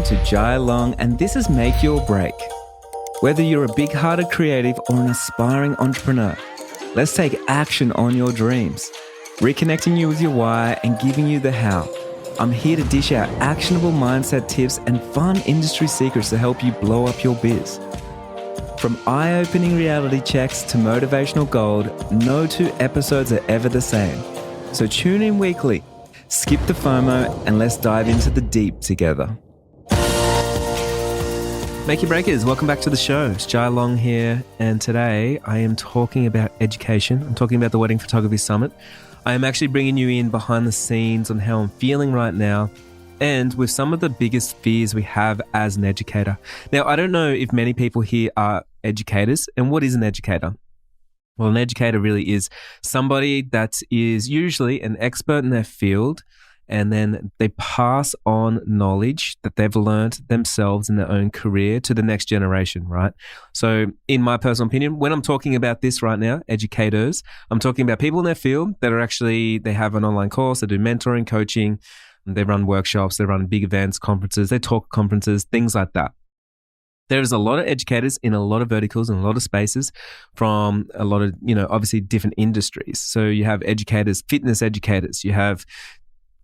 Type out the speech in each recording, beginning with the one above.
listening to Jai Long, and this is Make Your Break. Whether you're a big-hearted creative or an aspiring entrepreneur, let's take action on your dreams, reconnecting you with your why and giving you the how. I'm here to dish out actionable mindset tips and fun industry secrets to help you blow up your biz. From eye-opening reality checks to motivational gold, no two episodes are ever the same. So tune in weekly, skip the FOMO, and let's dive into the deep together. Make Your Breakers, welcome back to the show. It's Jai Long here, and today I am talking about education. I'm talking about the Wedding Photography Summit. I am actually bringing you in behind the scenes on how I'm feeling right now and with some of the biggest fears we have as an educator. Now, I don't know if many people here are educators, and what is an educator? Well, an educator really is somebody that is usually an expert in their field, and then they pass on knowledge that they've learned themselves in their own career to the next generation, right? So in my personal opinion, when I'm talking about this right now, educators, I'm talking about people in their field that are actually, they have an online course, they do mentoring, coaching, they run workshops, they run big events, conferences, they talk at conferences, things like that. There's a lot of educators in a lot of verticals and a lot of spaces from a lot of, obviously different industries. So you have educators, fitness educators, you have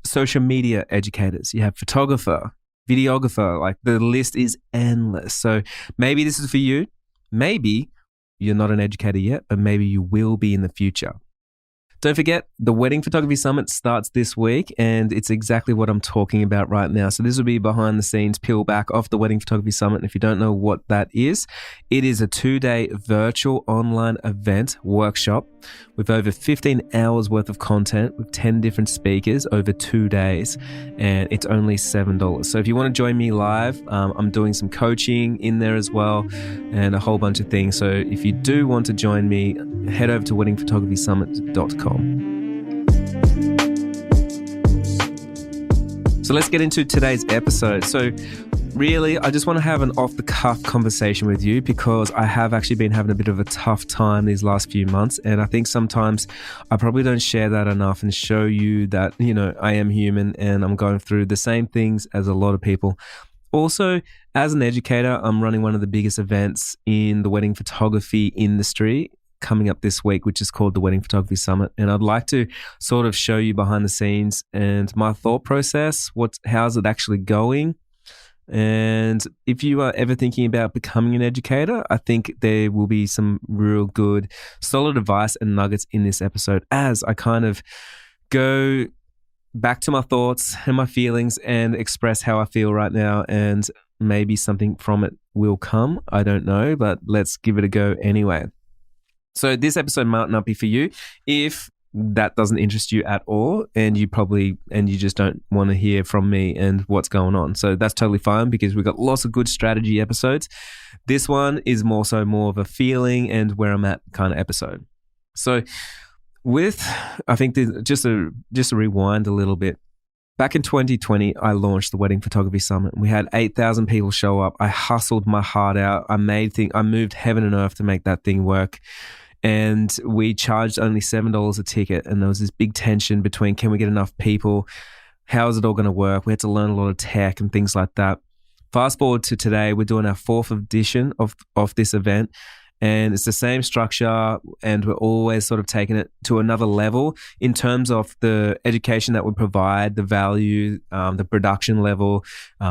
social media educators, you have photographer, videographer, like the list is endless. So maybe this is for you. Maybe you're not an educator yet, but maybe you will be in the future. Don't forget, the Wedding Photography Summit starts this week, and it's exactly what I'm talking about right now. So this will be behind the scenes peel back of the Wedding Photography Summit. And if you don't know what that is, it is a 2-day virtual online event workshop with over 15 hours worth of content with 10 different speakers over 2 days, and it's only $7. So if you want to join me live, I'm doing some coaching in there as well and a whole bunch of things. So if you do want to join me, head over to weddingphotographysummit.com. So let's get into today's episode. So really, I just want to have an off-the-cuff conversation with you because I have actually been having a bit of a tough time these last few months. And I think sometimes I probably don't share that enough and show you that, I am human and I'm going through the same things as a lot of people. Also, as an educator, I'm running one of the biggest events in the wedding photography industry coming up this week, which is called the Wedding Photography Summit. And I'd like to sort of show you behind the scenes and my thought process, how's it actually going? And if you are ever thinking about becoming an educator, I think there will be some real good, solid advice and nuggets in this episode as I kind of go back to my thoughts and my feelings and express how I feel right now, and maybe something from it will come. I don't know, but let's give it a go anyway. So this episode might not be for you if that doesn't interest you at all, and you just don't want to hear from me and what's going on. So that's totally fine because we've got lots of good strategy episodes. This one is more of a feeling and where I'm at kind of episode. So I think just to rewind a little bit. Back in 2020, I launched the Wedding Photography Summit. We had 8,000 people show up. I hustled my heart out. I moved heaven and earth to make that thing work. And we charged only $7 a ticket. And there was this big tension between, can we get enough people? How is it all going to work? We had to learn a lot of tech and things like that. Fast forward to today, we're doing our 4th edition of this event. And it's the same structure, and we're always sort of taking it to another level in terms of the education that we provide, the value, the production level,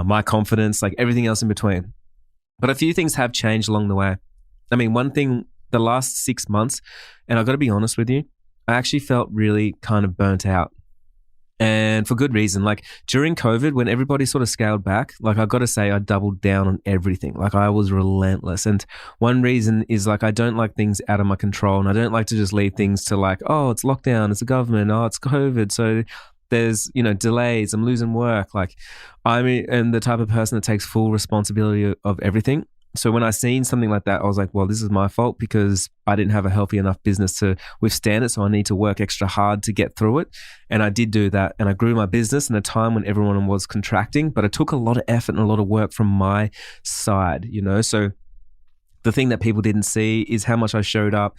my confidence, like everything else in between. But a few things have changed along the way. I mean, one thing, the last 6 months, and I've got to be honest with you, I actually felt really kind of burnt out. And for good reason. Like during COVID, when everybody sort of scaled back, like I've got to say I doubled down on everything. Like I was relentless. And one reason is like I don't like things out of my control, and I don't like to just leave things to like, oh, it's lockdown, it's the government, oh, it's COVID, so there's delays, I'm losing work. Like I'm the type of person that takes full responsibility of everything. So when I seen something like that, I was like, well, this is my fault because I didn't have a healthy enough business to withstand it. So I need to work extra hard to get through it. And I did do that. And I grew my business in a time when everyone was contracting, but it took a lot of effort and a lot of work from my side, So the thing that people didn't see is how much I showed up,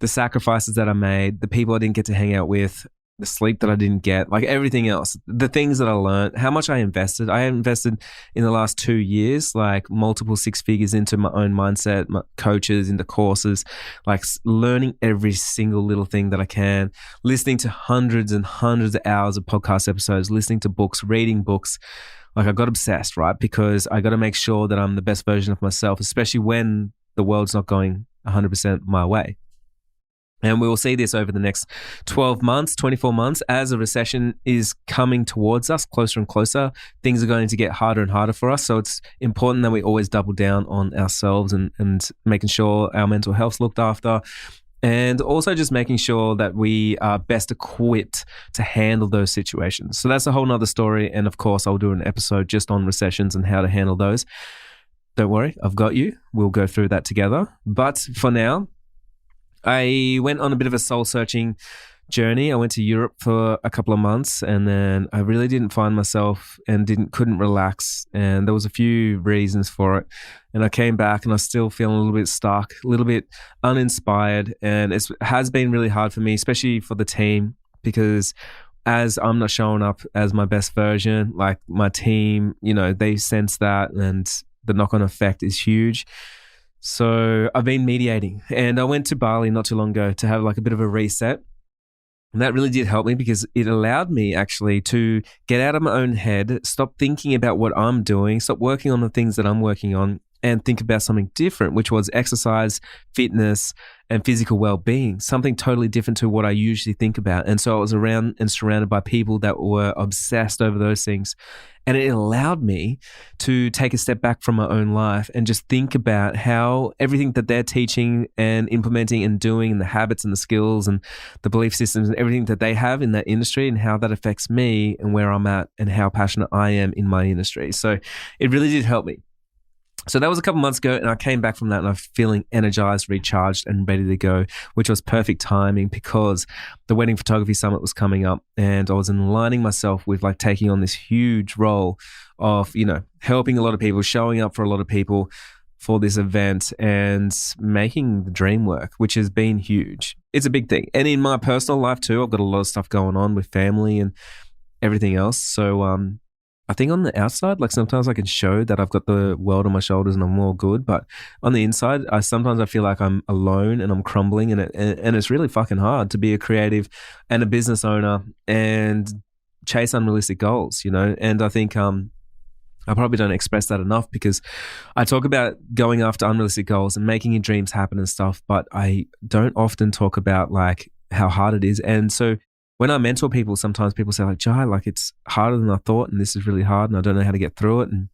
the sacrifices that I made, the people I didn't get to hang out with, the sleep that I didn't get, like everything else, the things that I learned, how much I invested. I invested in the last 2 years, like multiple six figures into my own mindset, my coaches, into courses, like learning every single little thing that I can, listening to hundreds and hundreds of hours of podcast episodes, listening to books, reading books. Like I got obsessed, right? Because I got to make sure that I'm the best version of myself, especially when the world's not going 100% my way. And we will see this over the next 12 months, 24 months, as a recession is coming towards us closer and closer. Things are going to get harder and harder for us. So it's important that we always double down on ourselves and making sure our mental health's looked after. And also just making sure that we are best equipped to handle those situations. So that's a whole nother story. And of course, I'll do an episode just on recessions and how to handle those. Don't worry, I've got you. We'll go through that together. But for now, I went on a bit of a soul-searching journey. I went to Europe for a couple of months, and then I really didn't find myself and couldn't relax. And there was a few reasons for it. And I came back, and I was still feeling a little bit stuck, a little bit uninspired. And it has been really hard for me, especially for the team, because as I'm not showing up as my best version, like my team, they sense that, and the knock-on effect is huge. So I've been mediating, and I went to Bali not too long ago to have like a bit of a reset. And that really did help me because it allowed me actually to get out of my own head, stop thinking about what I'm doing, stop working on the things that I'm working on, and think about something different, which was exercise, fitness, and physical well-being, something totally different to what I usually think about. And so I was around and surrounded by people that were obsessed over those things. And it allowed me to take a step back from my own life and just think about how everything that they're teaching and implementing and doing, and the habits and the skills and the belief systems and everything that they have in that industry, and how that affects me and where I'm at and how passionate I am in my industry. So it really did help me. So that was a couple months ago, and I came back from that and I'm feeling energized, recharged, and ready to go, which was perfect timing because the Wedding Photography Summit was coming up, and I was aligning myself with like taking on this huge role of, helping a lot of people, showing up for a lot of people for this event and making the dream work, which has been huge. It's a big thing. And in my personal life too, I've got a lot of stuff going on with family and everything else. So, I think on the outside, like sometimes I can show that I've got the world on my shoulders and I'm all good, but on the inside, sometimes I feel like I'm alone and I'm crumbling, and it's really fucking hard to be a creative and a business owner and chase unrealistic goals, And I think I probably don't express that enough because I talk about going after unrealistic goals and making your dreams happen and stuff, but I don't often talk about like how hard it is. And so when I mentor people, sometimes people say like, Jai, like it's harder than I thought, and this is really hard and I don't know how to get through it. And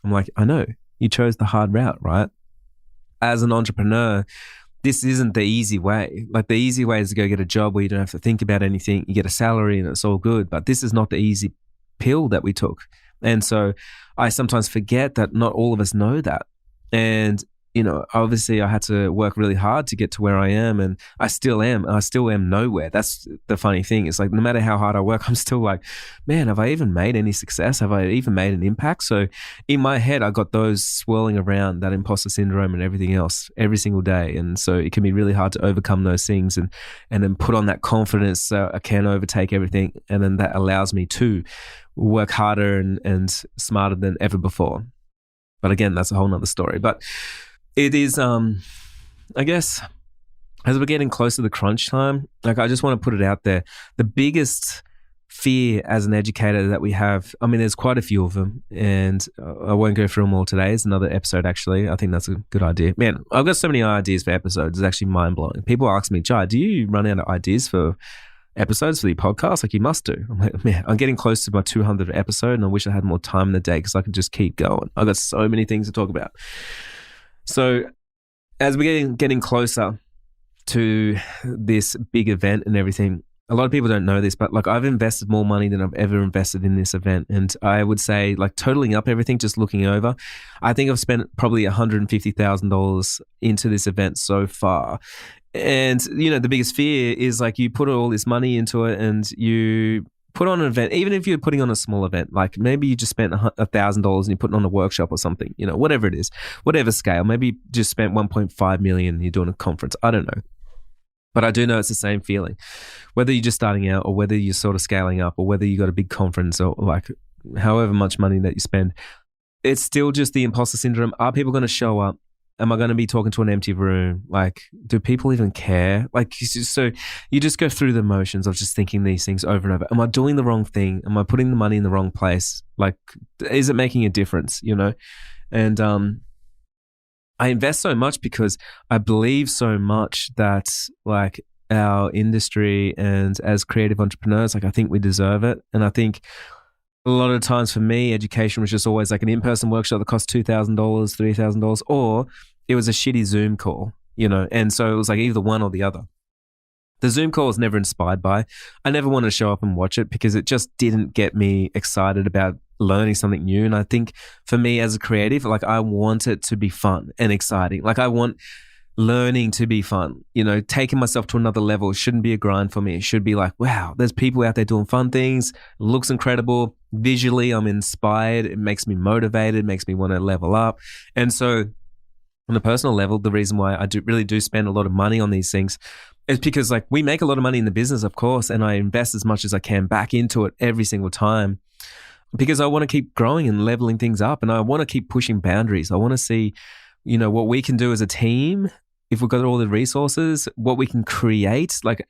I'm like, I know, you chose the hard route, right? As an entrepreneur, this isn't the easy way. Like the easy way is to go get a job where you don't have to think about anything. You get a salary and it's all good, but this is not the easy pill that we took. And so I sometimes forget that not all of us know that. And obviously I had to work really hard to get to where I am, and I still am. I still am nowhere. That's the funny thing. It's like no matter how hard I work, I'm still like, man, have I even made any success? Have I even made an impact? So in my head, I got those swirling around, that imposter syndrome and everything else every single day. And so it can be really hard to overcome those things and then put on that confidence so I can overtake everything. And then that allows me to work harder and smarter than ever before. But again, that's a whole nother story. But it is, I guess, as we're getting close to the crunch time, like I just want to put it out there. The biggest fear as an educator that we have, I mean, there's quite a few of them, and I won't go through them all today. It's another episode, actually. I think that's a good idea. Man, I've got so many ideas for episodes. It's actually mind-blowing. People ask me, Jai, do you run out of ideas for episodes for the podcast? Like, you must do. I'm like, man, I'm getting close to my 200th episode, and I wish I had more time in the day because I could just keep going. I've got so many things to talk about. So as we're getting closer to this big event and everything, a lot of people don't know this, but like I've invested more money than I've ever invested in this event. And I would say like totaling up everything, just looking over, I think I've spent probably $150,000 into this event so far. And, the biggest fear is like you put all this money into it and you put on an event, even if you're putting on a small event, like maybe you just spent $1,000 and you're putting on a workshop or something, whatever it is, whatever scale, maybe you just spent 1.5 million and you're doing a conference. I don't know. But I do know it's the same feeling, whether you're just starting out or whether you're sort of scaling up or whether you got a big conference or like however much money that you spend. It's still just the imposter syndrome. Are people going to show up? Am I going to be talking to an empty room? Like, do people even care? Like, so you just go through the motions of just thinking these things over and over. Am I doing the wrong thing? Am I putting the money in the wrong place? Like, is it making a difference, you know? And I invest so much because I believe so much that like our industry and as creative entrepreneurs, like I think we deserve it. And I think a lot of times for me, education was just always like an in-person workshop that cost $2,000, $3,000, or it was a shitty Zoom call, you know? And so it was like either one or the other. The Zoom call was never inspired by. I never wanted to show up and watch it because it just didn't get me excited about learning something new. And I think for me as a creative, like I want it to be fun and exciting. Like I want learning to be fun, you know, taking myself to another level. It shouldn't be a grind for me. It should be like, wow, there's people out there doing fun things. It looks incredible. Visually, I'm inspired. It makes me motivated, makes me want to level up. And so on a personal level, the reason why I really do spend a lot of money on these things is because like we make a lot of money in the business, of course, and I invest as much as I can back into it every single time because I want to keep growing and leveling things up, and I want to keep pushing boundaries. I want to see, you know, what we can do as a team if we've got all the resources, what we can create, like,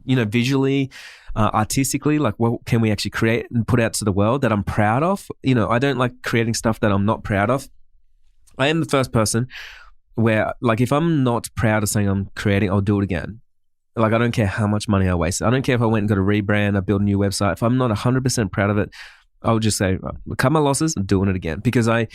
you know, visually, artistically, like what can we actually create and put out to the world that I'm proud of? You know, I don't like creating stuff that I'm not proud of. I am the first person where, like, if I'm not proud of something I'm creating, I'll do it again. Like, I don't care how much money I waste. I don't care if I went and got a rebrand, I build a new website. If I'm not 100% proud of it, I'll just say, cut my losses, I'm doing it again. Because I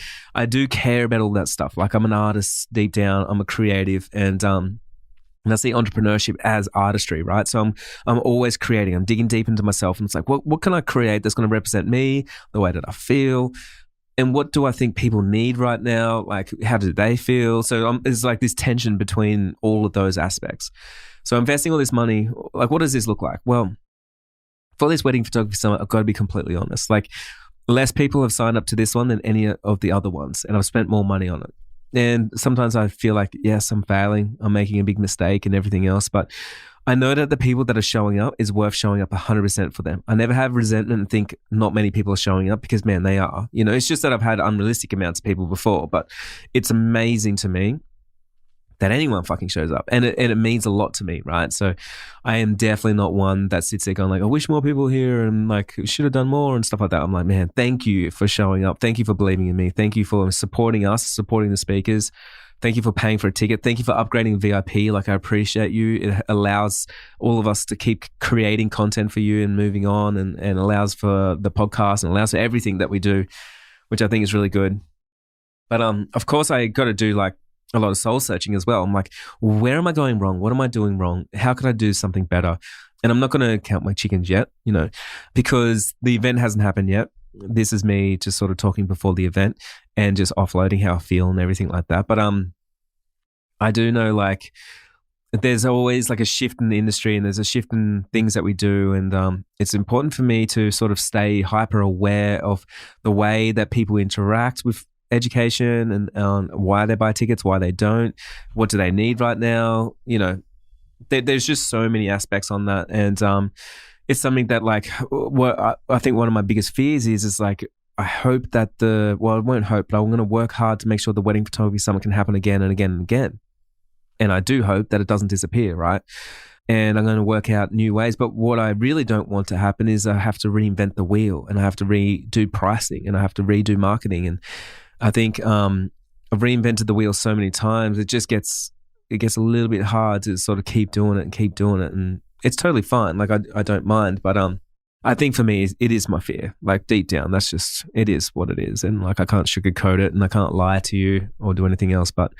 do care about all that stuff. Like, I'm an artist deep down, I'm a creative, and I see entrepreneurship as artistry, right? So I'm always creating. I'm digging deep into myself, and it's like, what can I create that's going to represent me, the way that I feel, and what do I think people need right now? Like, how do they feel? So there's like this tension between all of those aspects. So investing all this money, like, what does this look like? Well, for this wedding photography summit, I've got to be completely honest. Like, less people have signed up to this one than any of the other ones, and I've spent more money on it. And sometimes I feel like, yes, I'm failing, I'm making a big mistake and everything else, but I know that the people that are showing up is worth showing up 100% for them. I never have resentment and think not many people are showing up because, man, they are. You know, it's just that I've had unrealistic amounts of people before, but it's amazing to me that anyone fucking shows up, and it means a lot to me, right? So I am definitely not one that sits there going like, I wish more people were here and like should have done more and stuff like that. I'm like, man, thank you for showing up. Thank you for believing in me. Thank you for supporting us, supporting the speakers. Thank you for paying for a ticket. Thank you for upgrading VIP. Like, I appreciate you. It allows all of us to keep creating content for you and moving on, and allows for the podcast and allows for everything that we do, which I think is really good. But of course, I got to do like a lot of soul searching as well. I'm like, where am I going wrong? What am I doing wrong? How can I do something better? And I'm not going to count my chickens yet, you know, because the event hasn't happened yet. This is me just sort of talking before the event and just offloading how I feel and everything like that. But I do know like there's always like a shift in the industry, and there's a shift in things that we do. And it's important for me to sort of stay hyper aware of the way that people interact with education, and why they buy tickets, why they don't, what do they need right now. You know, there's just so many aspects on that. And it's something that like what I think one of my biggest fears is like, I hope that I won't hope, but I'm going to work hard to make sure the wedding photography summit can happen again and again and again. And I do hope that it doesn't disappear, right? And I'm going to work out new ways. But what I really don't want to happen is I have to reinvent the wheel, and I have to redo pricing, and I have to redo marketing. And I think I've reinvented the wheel so many times, it gets a little bit hard to sort of keep doing it. And it's totally fine. Like, I don't mind. But I think for me, it is my fear. Like, deep down, that's just, it is what it is. And like, I can't sugarcoat it, and I can't lie to you or do anything else. But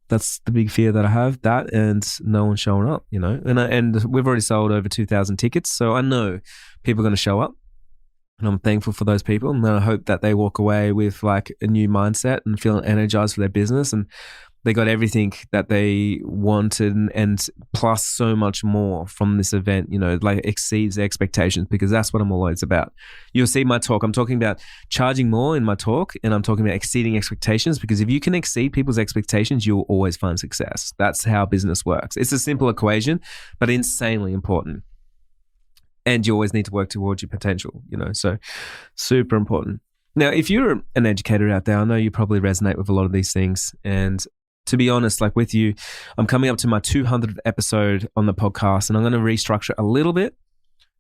that's the big fear that I have, that and no one showing up, you know. And we've already sold over 2,000 tickets, so I know people are going to show up. And I'm thankful for those people. And I hope that they walk away with like a new mindset and feeling energized for their business. And They got everything that they wanted and plus so much more from this event, like exceeds their expectations, because that's what I'm always about. You'll see my talk. I'm talking about charging more in my talk, and I'm talking about exceeding expectations, because if you can exceed people's expectations, you'll always find success. That's how business works. It's a simple equation, but insanely important. And you always need to work towards your potential, so super important. Now, if you're an educator out there, I know you probably resonate with a lot of these things. And to be honest, like with you, I'm coming up to my 200th episode on the podcast, and I'm going to restructure a little bit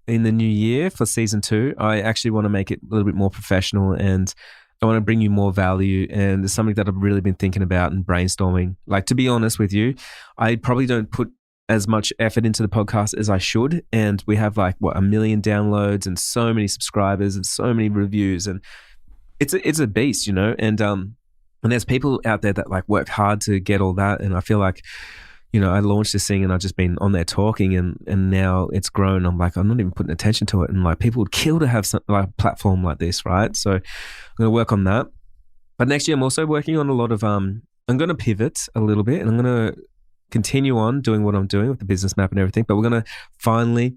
in the new year for season 2. I actually want to make it a little bit more professional, and I want to bring you more value. And it's something that I've really been thinking about and brainstorming. Like, to be honest with you, I probably don't put as much effort into the podcast as I should. And we have 1 million downloads and so many subscribers and so many reviews. And it's a beast, and there's people out there that work hard to get all that. And I feel like, I launched this thing and I've just been on there talking, and now it's grown. I'm not even putting attention to it. And people would kill to have a platform like this, right? So I'm going to work on that. But next year I'm also working on a lot of, I'm going to pivot a little bit, and I'm going to continue on doing what I'm doing with the business map and everything. But we're going to finally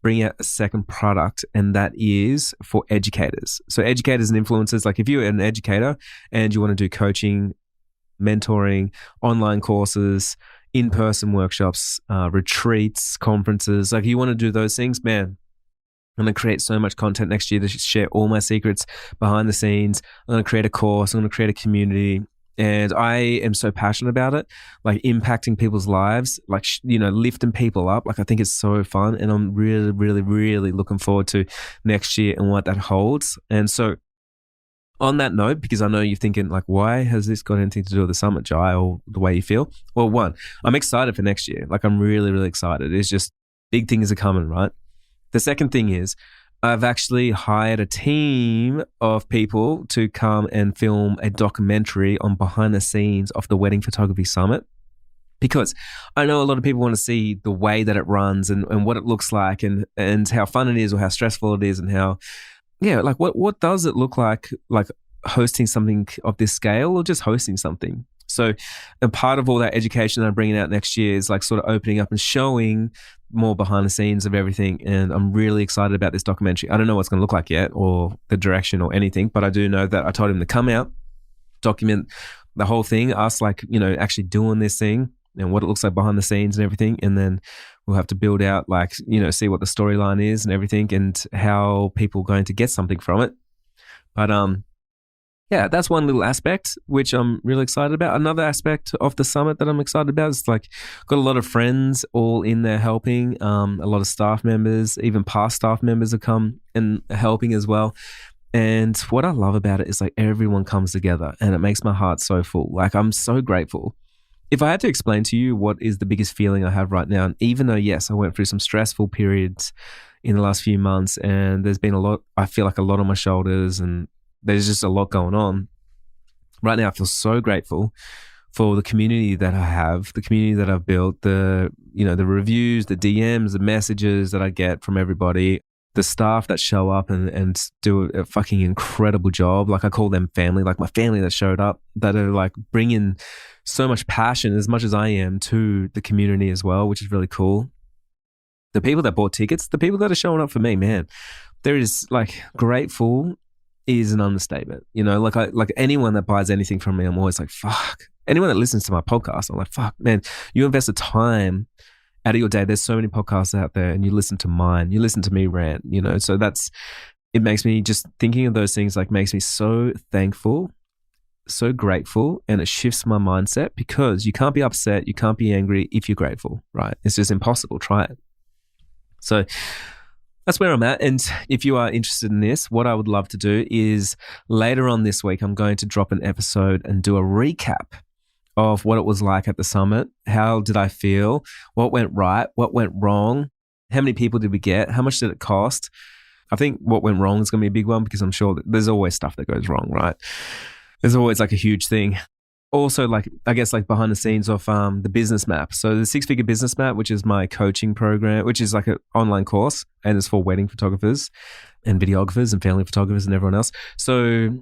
bring out a second product, and that is for educators. So educators and influencers, if you're an educator and you want to do coaching, mentoring, online courses, in-person workshops, retreats, conferences, you want to do those things, man, I'm going to create so much content next year to share all my secrets behind the scenes. I'm going to create a course. I'm going to create a community. And I am so passionate about it, impacting people's lives, lifting people up. I think it's so fun. And I'm really, really, really looking forward to next year and what that holds. And so on that note, because I know you're thinking, why has this got anything to do with the summit, Jai, or the way you feel? Well, one, I'm excited for next year. I'm really, really excited. It's just big things are coming, right? The second thing is, I've actually hired a team of people to come and film a documentary on behind the scenes of the Wedding Photography Summit, because I know a lot of people want to see the way that it runs and what it looks like and how fun it is or how stressful it is and how, what does it look like hosting something of this scale or just hosting something. So a part of all that education that I'm bringing out next year is sort of opening up and showing more behind the scenes of everything. And I'm really excited about this documentary. I don't know what it's going to look like yet or the direction or anything, but I do know that I told him to come out, document the whole thing, us actually doing this thing and what it looks like behind the scenes and everything. And then we'll have to build out see what the storyline is and everything and how people are going to get something from it. But yeah, that's one little aspect which I'm really excited about. Another aspect of the summit that I'm excited about is got a lot of friends all in there helping. A lot of staff members, even past staff members have come and helping as well. And what I love about it is everyone comes together, and it makes my heart so full. I'm so grateful. If I had to explain to you what is the biggest feeling I have right now, and even though, yes, I went through some stressful periods in the last few months, and there's been I feel a lot on my shoulders, and there's just a lot going on. Right now, I feel so grateful for the community that I have, the community that I've built, the reviews, the DMs, the messages that I get from everybody, the staff that show up and do a fucking incredible job. I call them family, my family that showed up, that are bringing so much passion as much as I am to the community as well, which is really cool. The people that bought tickets, the people that are showing up for me, man, there is grateful is an understatement. Anyone that buys anything from me, I'm always fuck. Anyone that listens to my podcast, I'm fuck, man, you invested time out of your day. There's so many podcasts out there, and you listen to mine, you listen to me rant, so it makes me, just thinking of those things makes me so thankful, so grateful, and it shifts my mindset, because you can't be upset, you can't be angry if you're grateful, right? It's just impossible. Try it. So that's where I'm at. And if you are interested in this, what I would love to do is later on this week, I'm going to drop an episode and do a recap of what it was like at the summit. How did I feel? What went right? What went wrong? How many people did we get? How much did it cost? I think what went wrong is going to be a big one, because I'm sure that there's always stuff that goes wrong, right? There's always a huge thing. Also, I guess behind the scenes of the business map. So the 6-figure business map, which is my coaching program, which is an online course, and it's for wedding photographers and videographers and family photographers and everyone else. So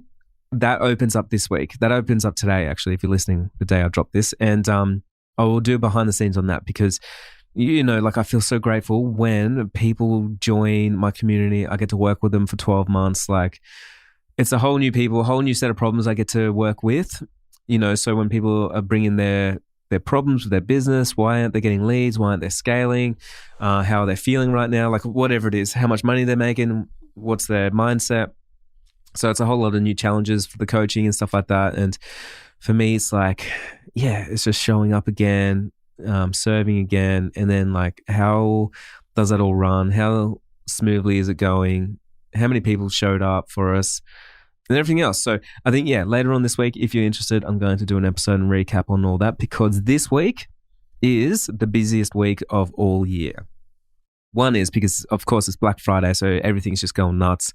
that opens up this week. That opens up today, actually, if you're listening the day I drop this. And I will do behind the scenes on that because, like I feel so grateful when people join my community. I get to work with them for 12 months. Like it's a whole new people, a whole new set of problems I get to work with. So when people are bringing their problems with their business, why aren't they getting leads? Why aren't they scaling? How are they feeling right now? Like whatever it is, how much money they're making, what's their mindset. So it's a whole lot of new challenges for the coaching and stuff like that. And for me, it's like, it's just showing up again, serving again. And then like, how does that all run? How smoothly is it going? How many people showed up for us? And everything else. So I think, later on this week, if you're interested, I'm going to do an episode and recap on all that because this week is the busiest week of all year. One is because, of course, it's Black Friday, so everything's just going nuts.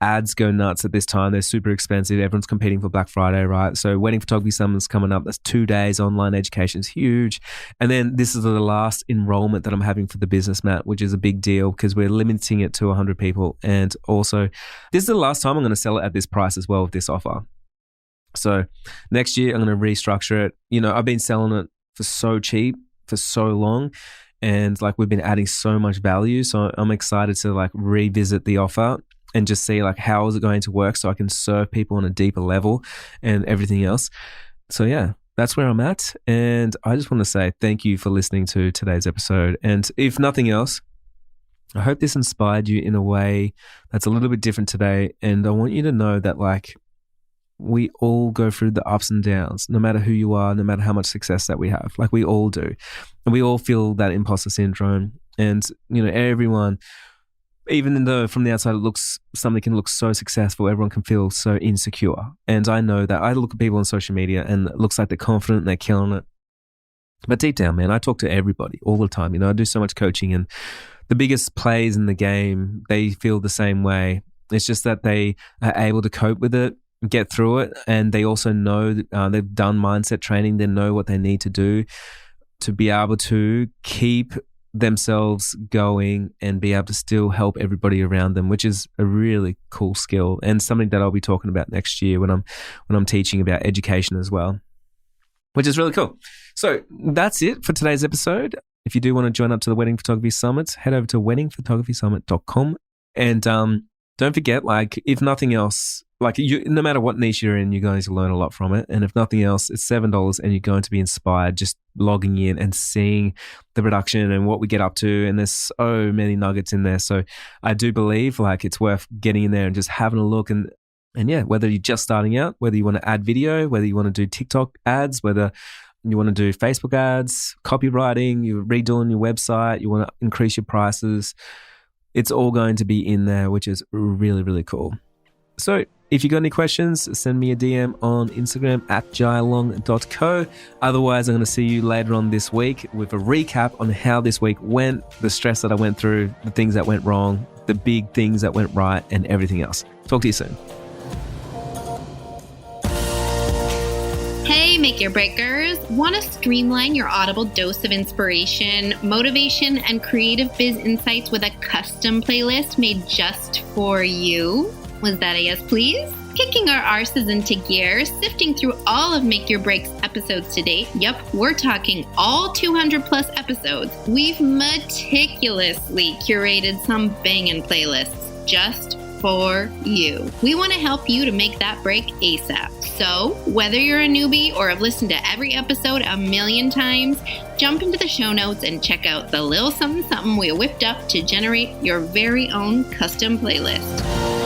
Ads go nuts at this time. They're super expensive. Everyone's competing for Black Friday, right? So Wedding Photography Summit's coming up. That's 2 days. Online education is huge. And then this is the last enrollment that I'm having for the business mat, which is a big deal because we're limiting it to 100 people. And also, this is the last time I'm going to sell it at this price as well with this offer. So next year, I'm going to restructure it. I've been selling it for so cheap for so long. And like we've been adding so much value. So I'm excited to like revisit the offer and just see like how is it going to work so I can serve people on a deeper level and everything else. So that's where I'm at. And I just want to say thank you for listening to today's episode. And if nothing else, I hope this inspired you in a way that's a little bit different today. And I want you to know that like we all go through the ups and downs, no matter who you are, no matter how much success that we have. Like we all do. And we all feel that imposter syndrome. And, everyone, even though from the outside somebody can look so successful, everyone can feel so insecure. And I know that I look at people on social media and it looks like they're confident and they're killing it. But deep down, man, I talk to everybody all the time. I do so much coaching and the biggest players in the game, they feel the same way. It's just that they are able to cope with it, get through it, and they also know they've done mindset training. They know what they need to do to be able to keep themselves going and be able to still help everybody around them, which is a really cool skill and something that I'll be talking about next year when I'm teaching about education as well, which is really cool. So that's it for today's episode. If you do want to join up to the Wedding Photography Summit, head over to weddingphotographysummit.com and don't forget, like, if nothing else, like no matter what niche you're in, you're going to learn a lot from it. And if nothing else, it's $7 and you're going to be inspired just logging in and seeing the production and what we get up to. And there's so many nuggets in there. So I do believe like it's worth getting in there and just having a look. And whether you're just starting out, whether you want to add video, whether you want to do TikTok ads, whether you want to do Facebook ads, copywriting, you're redoing your website, you want to increase your prices, it's all going to be in there, which is really, really cool. So if you got any questions, send me a DM on Instagram at jailong.co. Otherwise, I'm going to see you later on this week with a recap on how this week went, the stress that I went through, the things that went wrong, the big things that went right, and everything else. Talk to you soon. Hey, Make Your Breakers. Want to streamline your audible dose of inspiration, motivation, and creative biz insights with a custom playlist made just for you? Was that a yes, please? Kicking our arses into gear, sifting through all of Make Your Breaks episodes to date. Yep, we're talking all 200 plus episodes. We've meticulously curated some banging playlists just for you. We want to help you to make that break ASAP. So whether you're a newbie or have listened to every episode a million times, jump into the show notes and check out the little something we whipped up to generate your very own custom playlist.